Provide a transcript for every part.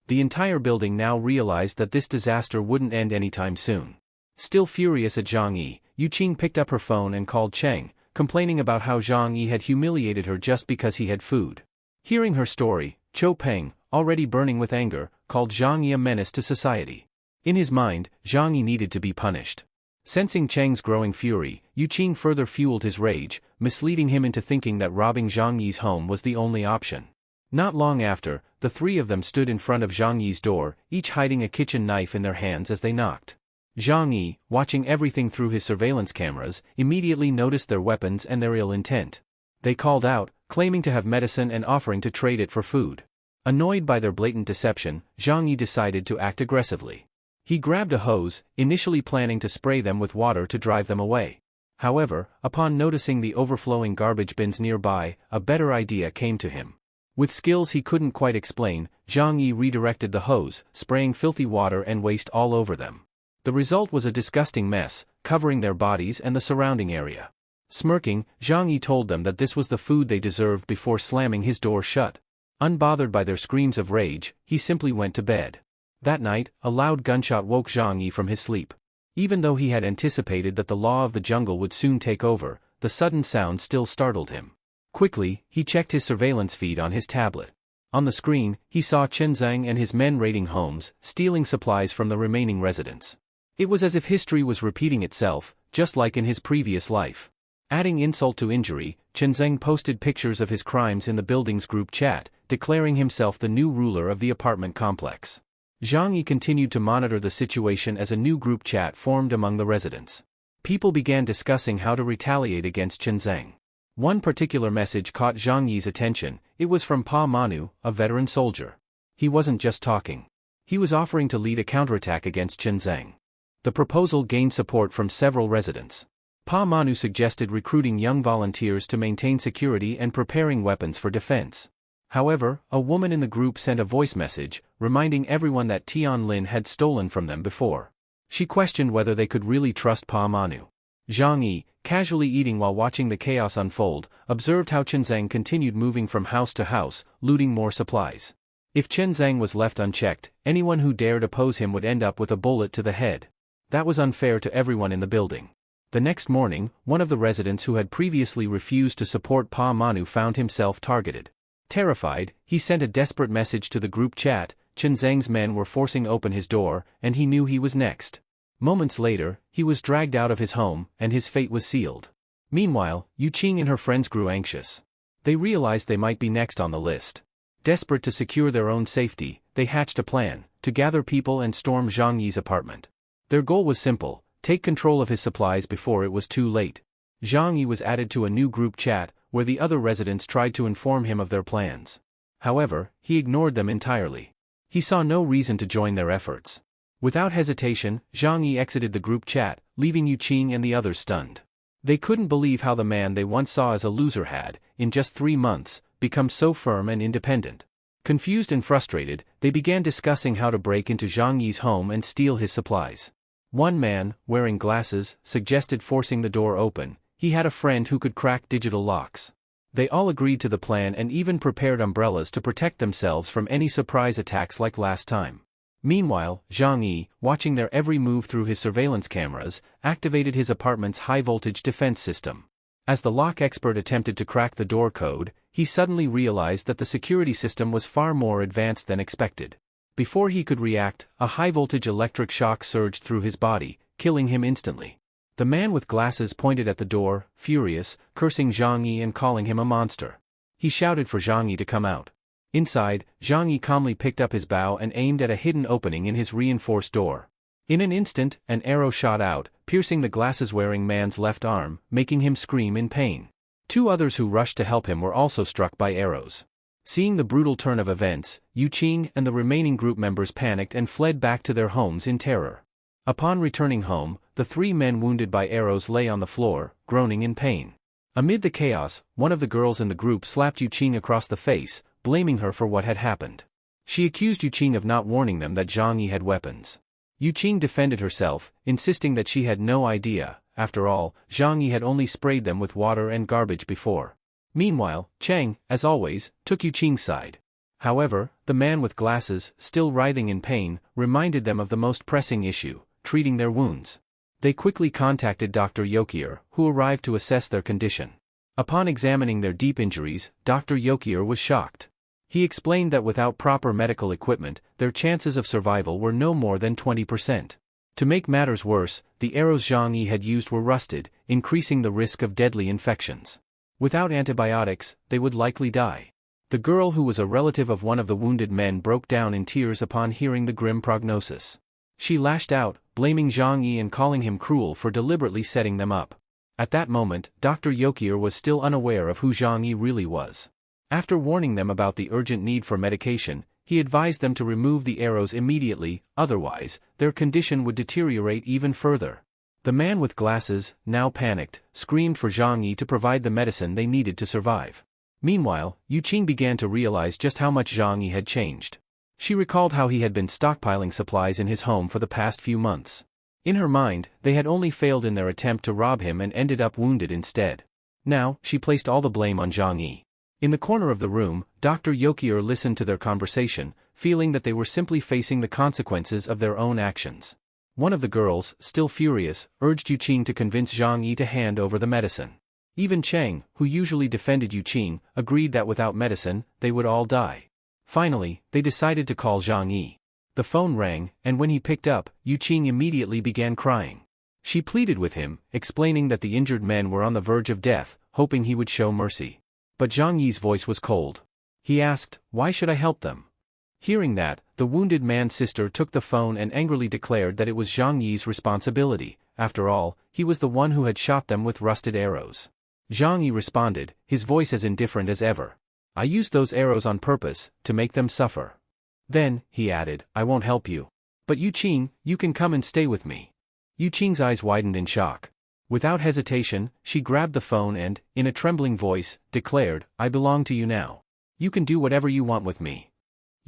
The entire building now realized that this disaster wouldn't end anytime soon. Still furious at Zhang Yi, Yuqing picked up her phone and called Cheng, complaining about how Zhang Yi had humiliated her just because he had food. Hearing her story, Chou Peng, already burning with anger, called Zhang Yi a menace to society. In his mind, Zhang Yi needed to be punished. Sensing Cheng's growing fury, Yuqing further fueled his rage, misleading him into thinking that robbing Zhang Yi's home was the only option. Not long after, the three of them stood in front of Zhang Yi's door, each hiding a kitchen knife in their hands as they knocked. Zhang Yi, watching everything through his surveillance cameras, immediately noticed their weapons and their ill intent. They called out, claiming to have medicine and offering to trade it for food. Annoyed by their blatant deception, Zhang Yi decided to act aggressively. He grabbed a hose, initially planning to spray them with water to drive them away. However, upon noticing the overflowing garbage bins nearby, a better idea came to him. With skills he couldn't quite explain, Zhang Yi redirected the hose, spraying filthy water and waste all over them. The result was a disgusting mess, covering their bodies and the surrounding area. Smirking, Zhang Yi told them that this was the food they deserved before slamming his door shut. Unbothered by their screams of rage, he simply went to bed. That night, a loud gunshot woke Zhang Yi from his sleep. Even though he had anticipated that the law of the jungle would soon take over, the sudden sound still startled him. Quickly, he checked his surveillance feed on his tablet. On the screen, he saw Chen Zhang and his men raiding homes, stealing supplies from the remaining residents. It was as if history was repeating itself, just like in his previous life. Adding insult to injury, Chen Zhang posted pictures of his crimes in the building's group chat, declaring himself the new ruler of the apartment complex. Zhang Yi continued to monitor the situation as a new group chat formed among the residents. People began discussing how to retaliate against Chen Zhang. One particular message caught Zhang Yi's attention. It was from Pa Manu, a veteran soldier. He wasn't just talking. He was offering to lead a counterattack against Chen Zhang. The proposal gained support from several residents. Pa Manu suggested recruiting young volunteers to maintain security and preparing weapons for defense. However, a woman in the group sent a voice message, reminding everyone that Tian Lin had stolen from them before. She questioned whether they could really trust Pa Manu. Zhang Yi, casually eating while watching the chaos unfold, observed how Chen Zhang continued moving from house to house, looting more supplies. If Chen Zhang was left unchecked, anyone who dared oppose him would end up with a bullet to the head. That was unfair to everyone in the building. The next morning, one of the residents who had previously refused to support Pa Manu found himself targeted. Terrified, he sent a desperate message to the group chat. Chen Zhang's men were forcing open his door, and he knew he was next. Moments later, he was dragged out of his home, and his fate was sealed. Meanwhile, Yuqing and her friends grew anxious. They realized they might be next on the list. Desperate to secure their own safety, they hatched a plan, to gather people and storm Zhang Yi's apartment. Their goal was simple: take control of his supplies before it was too late. Zhang Yi was added to a new group chat, where the other residents tried to inform him of their plans. However, he ignored them entirely. He saw no reason to join their efforts. Without hesitation, Zhang Yi exited the group chat, leaving Yuqing and the others stunned. They couldn't believe how the man they once saw as a loser had, in just 3 months, become so firm and independent. Confused and frustrated, they began discussing how to break into Zhang Yi's home and steal his supplies. One man, wearing glasses, suggested forcing the door open. He had a friend who could crack digital locks. They all agreed to the plan and even prepared umbrellas to protect themselves from any surprise attacks like last time. Meanwhile, Zhang Yi, watching their every move through his surveillance cameras, activated his apartment's high-voltage defense system. As the lock expert attempted to crack the door code, he suddenly realized that the security system was far more advanced than expected. Before he could react, a high-voltage electric shock surged through his body, killing him instantly. The man with glasses pointed at the door, furious, cursing Zhang Yi and calling him a monster. He shouted for Zhang Yi to come out. Inside, Zhang Yi calmly picked up his bow and aimed at a hidden opening in his reinforced door. In an instant, an arrow shot out, piercing the glasses-wearing man's left arm, making him scream in pain. 2 others who rushed to help him were also struck by arrows. Seeing the brutal turn of events, Yuqing and the remaining group members panicked and fled back to their homes in terror. Upon returning home, the 3 men wounded by arrows lay on the floor, groaning in pain. Amid the chaos, one of the girls in the group slapped Yuqing across the face, blaming her for what had happened. She accused Yuqing of not warning them that Zhang Yi had weapons. Yuqing defended herself, insisting that she had no idea. After all, Zhang Yi had only sprayed them with water and garbage before. Meanwhile, Cheng, as always, took Yuqing's side. However, the man with glasses, still writhing in pain, reminded them of the most pressing issue, treating their wounds. They quickly contacted Dr. Yokier, who arrived to assess their condition. Upon examining their deep injuries, Dr. Yokier was shocked. He explained that without proper medical equipment, their chances of survival were no more than 20%. To make matters worse, the arrows Zhang Yi had used were rusted, increasing the risk of deadly infections. Without antibiotics, they would likely die. The girl, who was a relative of one of the wounded men, broke down in tears upon hearing the grim prognosis. She lashed out, blaming Zhang Yi and calling him cruel for deliberately setting them up. At that moment, Dr. Yokier was still unaware of who Zhang Yi really was. After warning them about the urgent need for medication, he advised them to remove the arrows immediately, otherwise, their condition would deteriorate even further. The man with glasses, now panicked, screamed for Zhang Yi to provide the medicine they needed to survive. Meanwhile, Yuqing began to realize just how much Zhang Yi had changed. She recalled how he had been stockpiling supplies in his home for the past few months. In her mind, they had only failed in their attempt to rob him and ended up wounded instead. Now, she placed all the blame on Zhang Yi. In the corner of the room, Dr. Yokier listened to their conversation, feeling that they were simply facing the consequences of their own actions. One of the girls, still furious, urged Yuqing to convince Zhang Yi to hand over the medicine. Even Cheng, who usually defended Yuqing, agreed that without medicine, they would all die. Finally, they decided to call Zhang Yi. The phone rang, and when he picked up, Yuqing immediately began crying. She pleaded with him, explaining that the injured men were on the verge of death, hoping he would show mercy. But Zhang Yi's voice was cold. He asked, "Why should I help them?" Hearing that, the wounded man's sister took the phone and angrily declared that it was Zhang Yi's responsibility. After all, he was the one who had shot them with rusted arrows. Zhang Yi responded, his voice as indifferent as ever. "I used those arrows on purpose, to make them suffer." Then, he added, "I won't help you. But Yuqing, you can come and stay with me." Yuqing's eyes widened in shock. Without hesitation, she grabbed the phone and, in a trembling voice, declared, "I belong to you now. You can do whatever you want with me."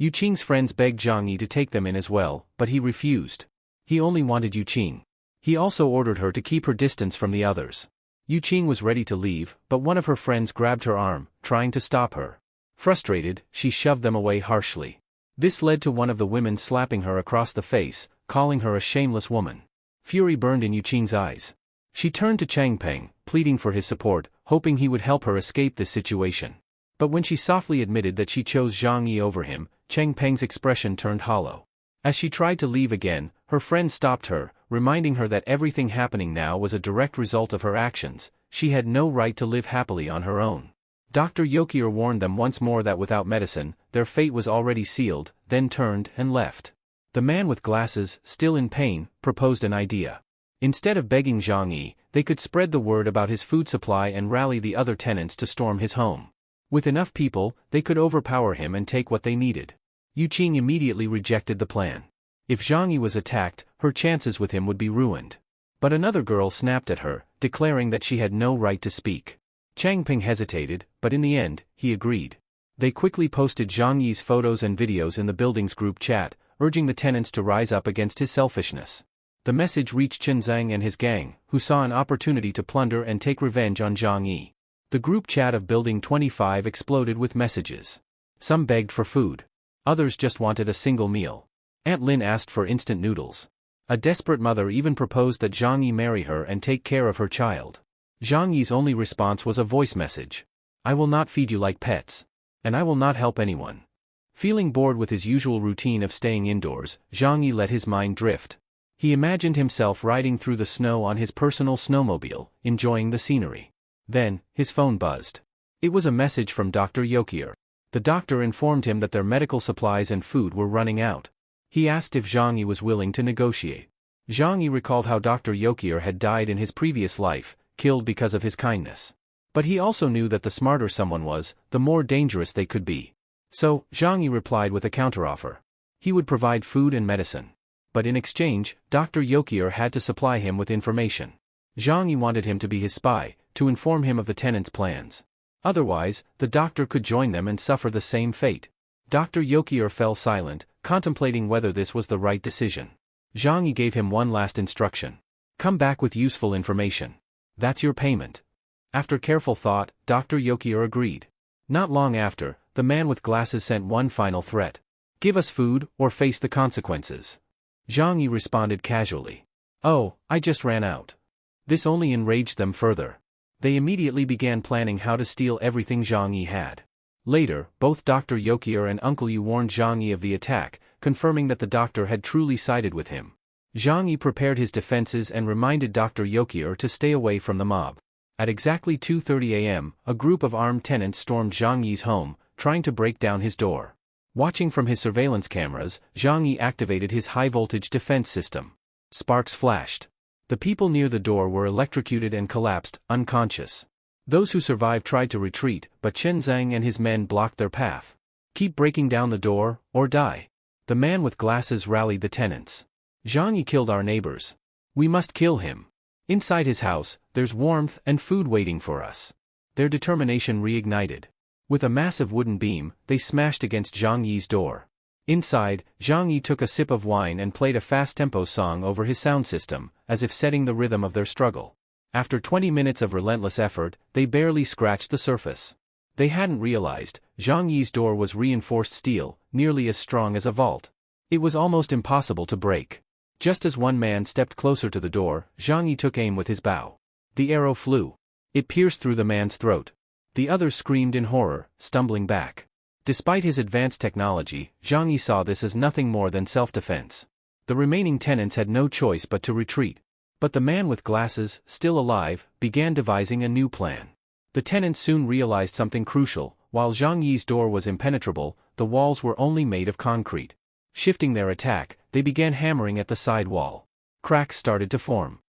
Yuqing's friends begged Zhang Yi to take them in as well, but he refused. He only wanted Yuqing. He also ordered her to keep her distance from the others. Yuqing was ready to leave, but one of her friends grabbed her arm, trying to stop her. Frustrated, she shoved them away harshly. This led to one of the women slapping her across the face, calling her a shameless woman. Fury burned in Yuqing's eyes. She turned to Chang Peng, pleading for his support, hoping he would help her escape this situation. But when she softly admitted that she chose Zhang Yi over him, Chang Peng's expression turned hollow. As she tried to leave again, her friend stopped her, reminding her that everything happening now was a direct result of her actions. She had no right to live happily on her own. Dr. Yokier warned them once more that without medicine, their fate was already sealed, then turned and left. The man with glasses, still in pain, proposed an idea. Instead of begging Zhang Yi, they could spread the word about his food supply and rally the other tenants to storm his home. With enough people, they could overpower him and take what they needed. Yuqing immediately rejected the plan. If Zhang Yi was attacked, her chances with him would be ruined. But another girl snapped at her, declaring that she had no right to speak. Chang Peng hesitated, but in the end, he agreed. They quickly posted Zhang Yi's photos and videos in the building's group chat, urging the tenants to rise up against his selfishness. The message reached Chen Zhang and his gang, who saw an opportunity to plunder and take revenge on Zhang Yi. The group chat of Building 25 exploded with messages. Some begged for food. Others just wanted a single meal. Aunt Lin asked for instant noodles. A desperate mother even proposed that Zhang Yi marry her and take care of her child. Zhang Yi's only response was a voice message. "I will not feed you like pets. And I will not help anyone." Feeling bored with his usual routine of staying indoors, Zhang Yi let his mind drift. He imagined himself riding through the snow on his personal snowmobile, enjoying the scenery. Then, his phone buzzed. It was a message from Dr. Yokier. The doctor informed him that their medical supplies and food were running out. He asked if Zhang Yi was willing to negotiate. Zhang Yi recalled how Dr. Yokier had died in his previous life, killed because of his kindness. But he also knew that the smarter someone was, the more dangerous they could be. So, Zhang Yi replied with a counteroffer. He would provide food and medicine. But in exchange, Dr. Yokier had to supply him with information. Zhang Yi wanted him to be his spy, to inform him of the tenants' plans. Otherwise, the doctor could join them and suffer the same fate. Dr. Yokier fell silent, contemplating whether this was the right decision. Zhang Yi gave him one last instruction. "Come back with useful information. That's your payment." After careful thought, Dr. Yokier agreed. Not long after, the man with glasses sent one final threat. Give us food, or face the consequences. Zhang Yi responded casually. Oh, I just ran out. This only enraged them further. They immediately began planning how to steal everything Zhang Yi had. Later, both Dr. Yokier and Uncle Yu warned Zhang Yi of the attack, confirming that the doctor had truly sided with him. Zhang Yi prepared his defenses and reminded Dr. Yokier to stay away from the mob. At exactly 2:30 a.m., a group of armed tenants stormed Zhang Yi's home, trying to break down his door. Watching from his surveillance cameras, Zhang Yi activated his high-voltage defense system. Sparks flashed. The people near the door were electrocuted and collapsed, unconscious. Those who survived tried to retreat, but Chen Zhang and his men blocked their path. Keep breaking down the door, or die. The man with glasses rallied the tenants. Zhang Yi killed our neighbors. We must kill him. Inside his house, there's warmth and food waiting for us. Their determination reignited. With a massive wooden beam, they smashed against Zhang Yi's door. Inside, Zhang Yi took a sip of wine and played a fast-tempo song over his sound system, as if setting the rhythm of their struggle. After 20 minutes of relentless effort, they barely scratched the surface. They hadn't realized, Zhang Yi's door was reinforced steel, nearly as strong as a vault. It was almost impossible to break. Just as one man stepped closer to the door, Zhang Yi took aim with his bow. The arrow flew. It pierced through the man's throat. The others screamed in horror, stumbling back. Despite his advanced technology, Zhang Yi saw this as nothing more than self-defense. The remaining tenants had no choice but to retreat. But the man with glasses, still alive, began devising a new plan. The tenants soon realized something crucial. While Zhang Yi's door was impenetrable, the walls were only made of concrete. Shifting their attack, they began hammering at the side wall. Cracks started to form.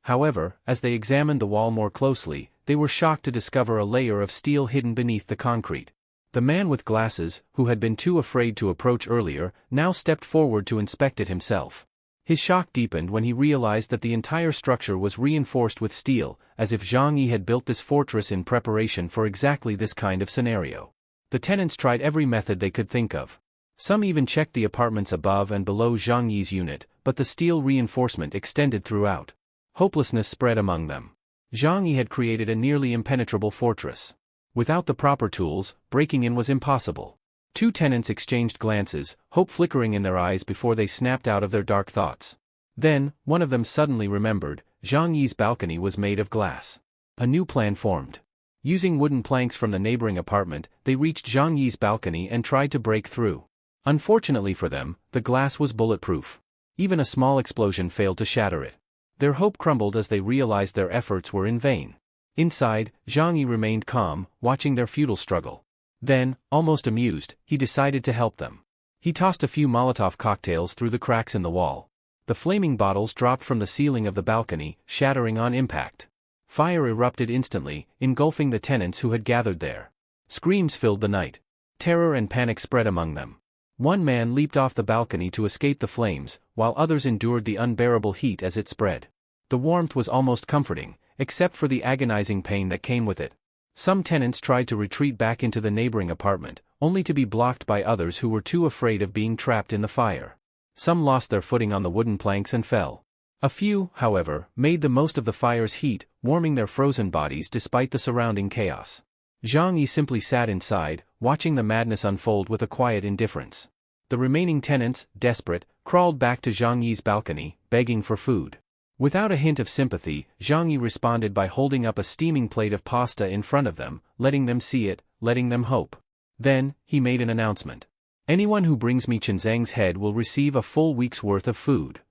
However, as they examined the wall more closely, they were shocked to discover a layer of steel hidden beneath the concrete. The man with glasses, who had been too afraid to approach earlier, now stepped forward to inspect it himself. His shock deepened when he realized that the entire structure was reinforced with steel, as if Zhang Yi had built this fortress in preparation for exactly this kind of scenario. The tenants tried every method they could think of. Some even checked the apartments above and below Zhang Yi's unit, but the steel reinforcement extended throughout. Hopelessness spread among them. Zhang Yi had created a nearly impenetrable fortress. Without the proper tools, breaking in was impossible. Two tenants exchanged glances, hope flickering in their eyes before they snapped out of their dark thoughts. Then, one of them suddenly remembered, Zhang Yi's balcony was made of glass. A new plan formed. Using wooden planks from the neighboring apartment, they reached Zhang Yi's balcony and tried to break through. Unfortunately for them, the glass was bulletproof. Even a small explosion failed to shatter it. Their hope crumbled as they realized their efforts were in vain. Inside, Zhang Yi remained calm, watching their futile struggle. Then, almost amused, he decided to help them. He tossed a few Molotov cocktails through the cracks in the wall. The flaming bottles dropped from the ceiling of the balcony, shattering on impact. Fire erupted instantly, engulfing the tenants who had gathered there. Screams filled the night. Terror and panic spread among them. One man leaped off the balcony to escape the flames, while others endured the unbearable heat as it spread. The warmth was almost comforting, except for the agonizing pain that came with it. Some tenants tried to retreat back into the neighboring apartment, only to be blocked by others who were too afraid of being trapped in the fire. Some lost their footing on the wooden planks and fell. A few, however, made the most of the fire's heat, warming their frozen bodies despite the surrounding chaos. Zhang Yi simply sat inside, watching the madness unfold with a quiet indifference. The remaining tenants, desperate, crawled back to Zhang Yi's balcony, begging for food. Without a hint of sympathy, Zhang Yi responded by holding up a steaming plate of pasta in front of them, letting them see it, letting them hope. Then, he made an announcement. Anyone who brings me Chen Zhang's head will receive a full week's worth of food.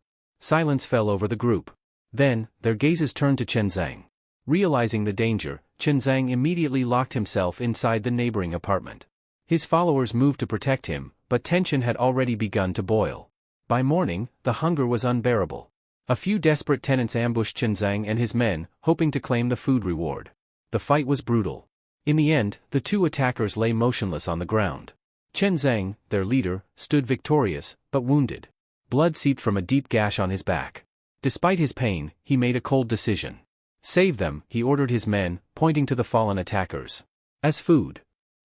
Silence fell over the group. Then, their gazes turned to Chen Zhang. Realizing the danger, Chen Zhang immediately locked himself inside the neighboring apartment. His followers moved to protect him, but tension had already begun to boil. By morning, the hunger was unbearable. A few desperate tenants ambushed Chen Zhang and his men, hoping to claim the food reward. The fight was brutal. In the end, the two attackers lay motionless on the ground. Chen Zhang, their leader, stood victorious, but wounded. Blood seeped from a deep gash on his back. Despite his pain, he made a cold decision. Save them, he ordered his men, pointing to the fallen attackers. As food.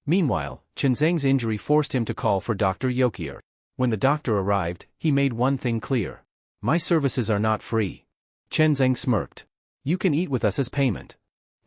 Meanwhile, Chen Zhang's injury forced him to call for Dr. Yokier. When the doctor arrived, he made one thing clear. My services are not free. Chen Zhang smirked. You can eat with us as payment.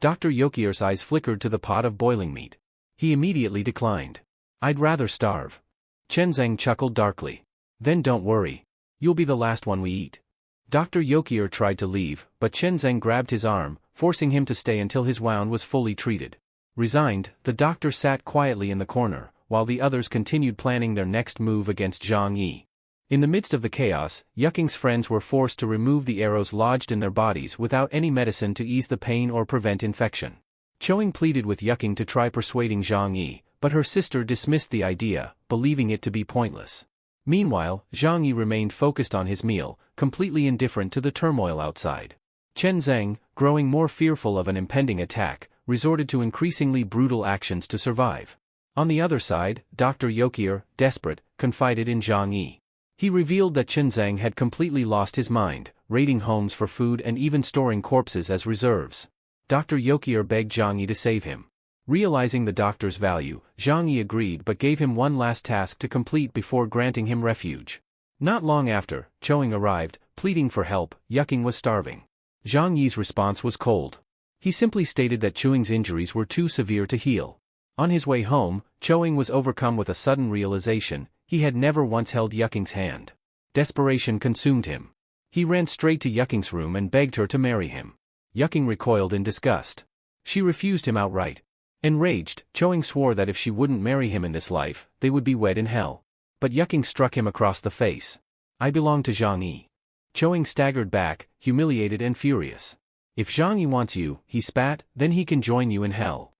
Dr. Yokier's eyes flickered to the pot of boiling meat. He immediately declined. I'd rather starve. Chen Zhang chuckled darkly. Then don't worry. You'll be the last one we eat. Dr. Yokier tried to leave, but Chen Zhang grabbed his arm, forcing him to stay until his wound was fully treated. Resigned, the doctor sat quietly in the corner, while the others continued planning their next move against Zhang Yi. In the midst of the chaos, Yuking's friends were forced to remove the arrows lodged in their bodies without any medicine to ease the pain or prevent infection. Choing pleaded with Yuking to try persuading Zhang Yi, but her sister dismissed the idea, believing it to be pointless. Meanwhile, Zhang Yi remained focused on his meal, completely indifferent to the turmoil outside. Chen Zhang, growing more fearful of an impending attack, resorted to increasingly brutal actions to survive. On the other side, Dr. Yokier, desperate, confided in Zhang Yi. He revealed that Chen Zhang had completely lost his mind, raiding homes for food and even storing corpses as reserves. Dr. Yokier begged Zhang Yi to save him. Realizing the doctor's value, Zhang Yi agreed but gave him one last task to complete before granting him refuge. Not long after, Choing arrived, pleading for help. Yuking was starving. Zhang Yi's response was cold. He simply stated that Choing's injuries were too severe to heal. On his way home, Choing was overcome with a sudden realization: he had never once held Yuking's hand. Desperation consumed him. He ran straight to Yuking's room and begged her to marry him. Yuking recoiled in disgust. She refused him outright. Enraged, Choing swore that if she wouldn't marry him in this life, they would be wed in hell. But Yuking struck him across the face. I belong to Zhang Yi. Choing staggered back, humiliated and furious. If Zhang Yi wants you, he spat, then he can join you in hell.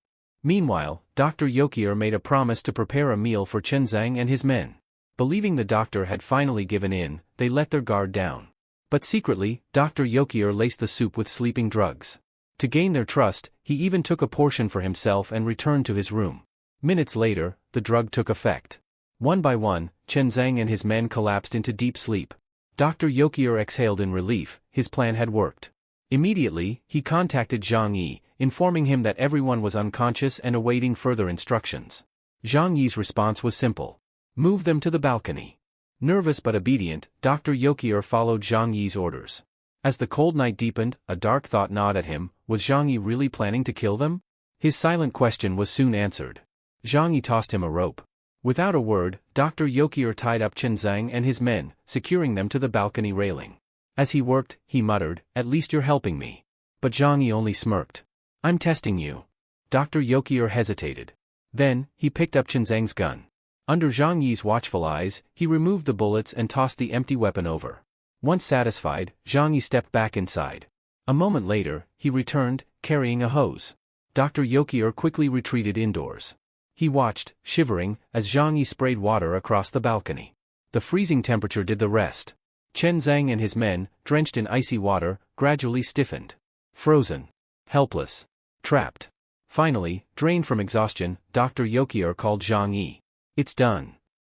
Meanwhile, Dr. Yokier made a promise to prepare a meal for Chen Zhang and his men. Believing the doctor had finally given in, they let their guard down. But secretly, Dr. Yokier laced the soup with sleeping drugs. To gain their trust, he even took a portion for himself and returned to his room. Minutes later, the drug took effect. One by one, Chen Zhang and his men collapsed into deep sleep. Dr. Yokier exhaled in relief. His plan had worked. Immediately, he contacted Zhang Yi, informing him that everyone was unconscious and awaiting further instructions. Zhang Yi's response was simple. Move them to the balcony. Nervous but obedient, Dr. Yokier followed Zhang Yi's orders. As the cold night deepened, a dark thought gnawed at him: was Zhang Yi really planning to kill them? His silent question was soon answered. Zhang Yi tossed him a rope. Without a word, Dr. Yokier tied up Chen Zhang and his men, securing them to the balcony railing. As he worked, he muttered, "At least you're helping me." But Zhang Yi only smirked. "I'm testing you." Dr. Yokier hesitated. Then, he picked up Chen Zhang's gun. Under Zhang Yi's watchful eyes, he removed the bullets and tossed the empty weapon over. Once satisfied, Zhang Yi stepped back inside. A moment later, he returned, carrying a hose. Dr. Yokier quickly retreated indoors. He watched, shivering, as Zhang Yi sprayed water across the balcony. The freezing temperature did the rest. Chen Zhang and his men, drenched in icy water, gradually stiffened. Frozen. Helpless. Trapped. Finally, drained from exhaustion, Dr. Yokier called Zhang Yi. "It's done."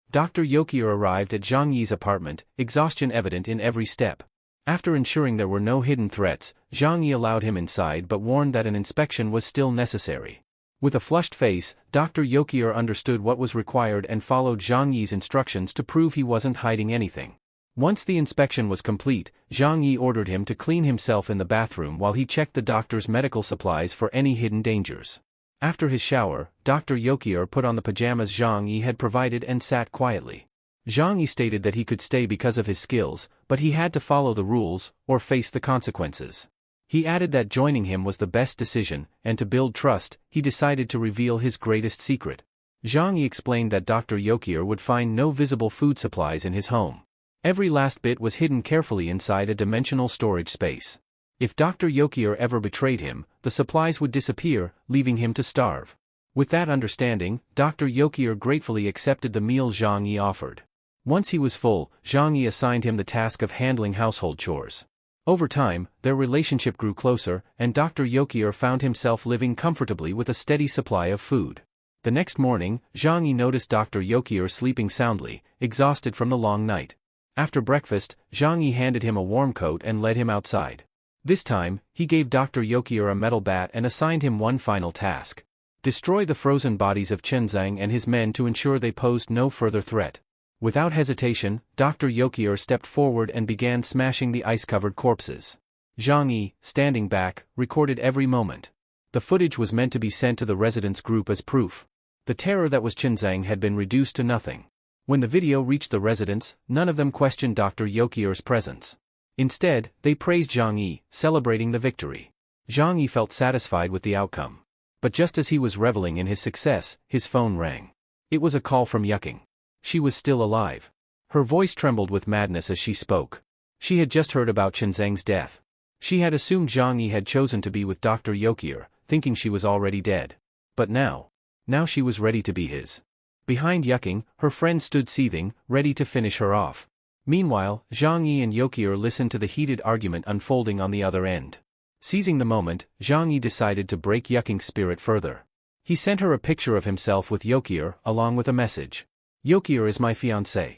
Dr. Yokier arrived at Zhang Yi's apartment, exhaustion evident in every step. After ensuring there were no hidden threats, Zhang Yi allowed him inside but warned that an inspection was still necessary. With a flushed face, Dr. Yokier understood what was required and followed Zhang Yi's instructions to prove he wasn't hiding anything. Once the inspection was complete, Zhang Yi ordered him to clean himself in the bathroom while he checked the doctor's medical supplies for any hidden dangers. After his shower, Dr. Yokier put on the pajamas Zhang Yi had provided and sat quietly. Zhang Yi stated that he could stay because of his skills, but he had to follow the rules, or face the consequences. He added that joining him was the best decision, and to build trust, he decided to reveal his greatest secret. Zhang Yi explained that Dr. Yokier would find no visible food supplies in his home. Every last bit was hidden carefully inside a dimensional storage space. If Dr. Yokier ever betrayed him, the supplies would disappear, leaving him to starve. With that understanding, Dr. Yokier gratefully accepted the meal Zhang Yi offered. Once he was full, Zhang Yi assigned him the task of handling household chores. Over time, their relationship grew closer, and Dr. Yokier found himself living comfortably with a steady supply of food. The next morning, Zhang Yi noticed Dr. Yokier sleeping soundly, exhausted from the long night. After breakfast, Zhang Yi handed him a warm coat and led him outside. This time, he gave Dr. Yokier a metal bat and assigned him one final task. Destroy the frozen bodies of Chen Zhang and his men to ensure they posed no further threat. Without hesitation, Dr. Yokier stepped forward and began smashing the ice-covered corpses. Zhang Yi, standing back, recorded every moment. The footage was meant to be sent to the residents group as proof. The terror that was Chenzang had been reduced to nothing. When the video reached the residents, none of them questioned Dr. Yokier's presence. Instead, they praised Zhang Yi, celebrating the victory. Zhang Yi felt satisfied with the outcome. But just as he was reveling in his success, his phone rang. It was a call from Yuking. She was still alive. Her voice trembled with madness as she spoke. She had just heard about Chenzang's death. She had assumed Zhang Yi had chosen to be with Dr. Yokier, thinking she was already dead. But now she was ready to be his. Behind Yuking, her friend stood seething, ready to finish her off. Meanwhile, Zhang Yi and Yokier listened to the heated argument unfolding on the other end. Seizing the moment, Zhang Yi decided to break Yuking's spirit further. He sent her a picture of himself with Yokier, along with a message. "Yokier is my fiancé."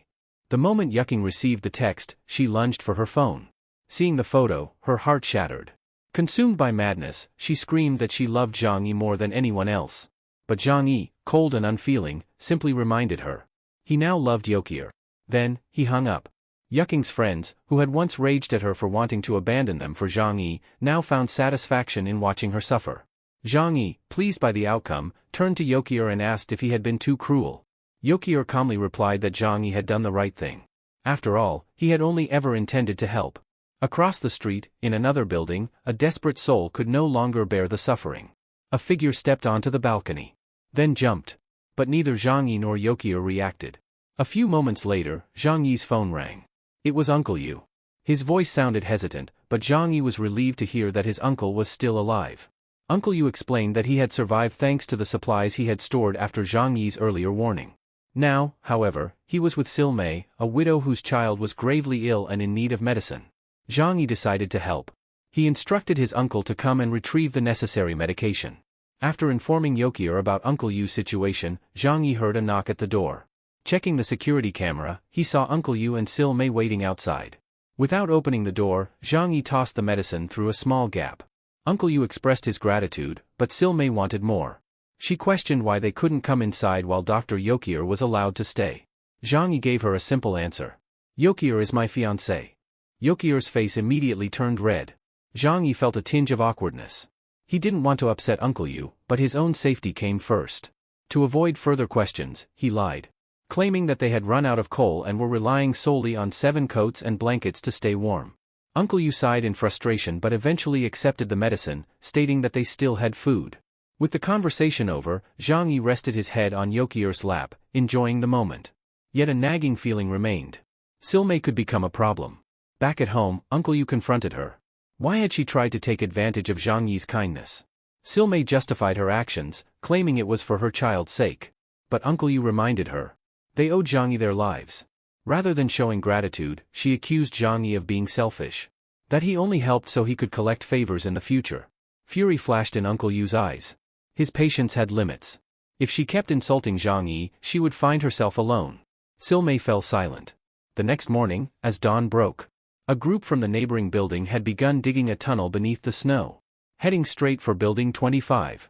The moment Yuking received the text, she lunged for her phone. Seeing the photo, her heart shattered. Consumed by madness, she screamed that she loved Zhang Yi more than anyone else. But Zhang Yi, cold and unfeeling, simply reminded her. He now loved Yokier. Then, he hung up. Yuking's friends, who had once raged at her for wanting to abandon them for Zhang Yi, now found satisfaction in watching her suffer. Zhang Yi, pleased by the outcome, turned to Yokier and asked if he had been too cruel. Yokier calmly replied that Zhang Yi had done the right thing. After all, he had only ever intended to help. Across the street, in another building, a desperate soul could no longer bear the suffering. A figure stepped onto the balcony. Then jumped. But neither Zhang Yi nor Yokier reacted. A few moments later, Zhang Yi's phone rang. It was Uncle Yu. His voice sounded hesitant, but Zhang Yi was relieved to hear that his uncle was still alive. Uncle Yu explained that he had survived thanks to the supplies he had stored after Zhang Yi's earlier warning. Now, however, he was with Sil Mei, a widow whose child was gravely ill and in need of medicine. Zhang Yi decided to help. He instructed his uncle to come and retrieve the necessary medication. After informing Yokier about Uncle Yu's situation, Zhang Yi heard a knock at the door. Checking the security camera, he saw Uncle Yu and Sil Mei waiting outside. Without opening the door, Zhang Yi tossed the medicine through a small gap. Uncle Yu expressed his gratitude, but Sil Mei wanted more. She questioned why they couldn't come inside while Dr. Yokier was allowed to stay. Zhang Yi gave her a simple answer. "Yokier is my fiancé." Yokier's face immediately turned red. Zhang Yi felt a tinge of awkwardness. He didn't want to upset Uncle Yu, but his own safety came first. To avoid further questions, he lied, claiming that they had run out of coal and were relying solely on 7 coats and blankets to stay warm. Uncle Yu sighed in frustration but eventually accepted the medicine, stating that they still had food. With the conversation over, Zhang Yi rested his head on Yokier's lap, enjoying the moment. Yet a nagging feeling remained. Sil Mei could become a problem. Back at home, Uncle Yu confronted her. Why had she tried to take advantage of Zhang Yi's kindness? Sil Mei justified her actions, claiming it was for her child's sake. But Uncle Yu reminded her. They owed Zhang Yi their lives. Rather than showing gratitude, she accused Zhang Yi of being selfish. That he only helped so he could collect favors in the future. Fury flashed in Uncle Yu's eyes. His patience had limits. If she kept insulting Zhang Yi, she would find herself alone. Sil Mei fell silent. The next morning, as dawn broke, a group from the neighboring building had begun digging a tunnel beneath the snow. Heading straight for Building 25.